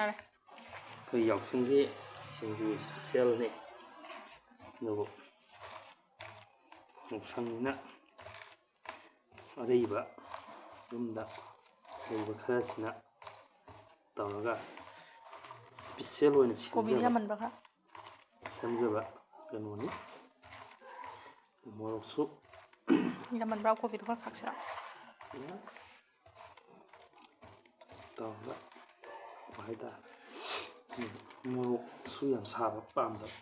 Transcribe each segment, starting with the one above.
ꯌꯥꯔꯦ ꯑꯩꯈꯣꯏ ꯌꯥꯎꯁꯪꯒꯤ ꯁꯤꯡꯖꯨ ꯏꯁꯄꯤꯁꯦꯜꯅꯤ ꯑꯗꯨꯕꯨ ꯌꯥꯎꯁꯪꯅꯤꯅ ꯑꯔꯩꯕ ꯌꯨꯝꯗ ꯂꯩꯕ ꯈꯔꯁꯤꯅ ꯇꯧꯔꯒ ꯏꯁꯄꯤꯁꯦꯜ ꯑꯣꯏꯅ ꯀꯣꯕꯤꯗꯤ ꯌꯥꯝꯃꯟꯕ ꯈꯔ ꯁꯦꯝꯖꯕ ꯀꯩꯅꯣꯅꯤ ꯃꯣꯔꯣꯛꯁꯨ ꯌꯥꯝꯃꯟꯕ꯭ꯔꯥ ꯀꯣꯕꯤꯗꯣ ꯈꯔ ꯈꯥꯛꯁꯤꯔꯥ ꯇꯧꯔꯒ ꯍꯥꯏꯇꯥꯔꯦ ꯃꯣꯔꯣꯛꯁꯨ ꯌꯥꯝ ꯁꯥꯕ ꯄꯥꯝꯗꯕ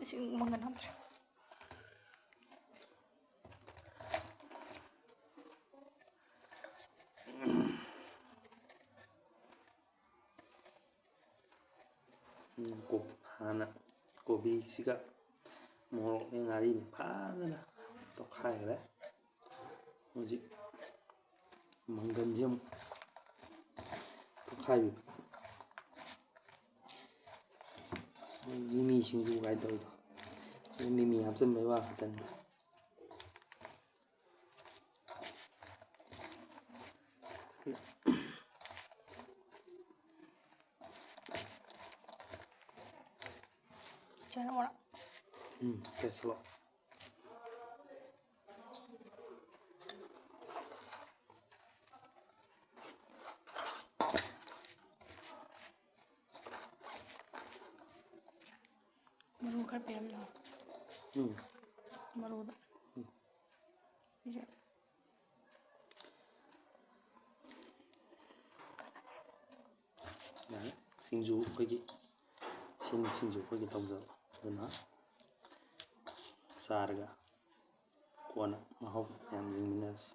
ꯏꯁꯤꯡ ꯃꯪꯒꯟ ꯍꯥꯞꯇ꯭ꯔꯦ ꯍꯥꯟꯅ ꯀꯣꯕꯤꯁꯤꯒ ꯃꯣꯔꯣꯛꯅꯦ ꯉꯥꯔꯤꯅꯦ ꯐꯖꯅ ꯇꯣꯠꯈꯥꯏꯈ꯭ꯔꯦ ꯍꯧꯖꯤꯛ ꯃꯪꯒꯟꯁꯦ ꯑꯃꯨꯛ ꯇꯣꯠꯈꯥꯏꯕꯤꯕ ꯃꯤꯃꯤ ꯁꯤꯡꯖꯨ ꯀꯥꯏꯅ ꯇꯧꯔꯤꯗꯣ ꯃꯤꯃꯤ ꯍꯥꯞꯆꯤꯟꯕꯩ ꯋꯥ ꯈꯛꯇꯅꯤ ꯀꯩꯁꯨ ꯃꯔꯨ ꯈꯔ ꯄꯤꯔꯝꯗꯣ ꯃꯔꯨꯗ ꯌꯥꯔꯦ ꯁꯤꯡꯖꯨ ꯑꯩꯈꯣꯏꯒꯤ ꯁꯤꯡꯖꯨ ꯑꯩꯈꯣꯏꯒꯤ ꯇꯧꯖꯕ ꯑꯗꯨꯅ ꯆꯥꯔꯒ ꯀꯣꯟꯅ ꯃꯍꯥꯎ ꯃꯌꯥꯝ ꯌꯦꯡꯃꯤꯟꯅꯔꯁꯤ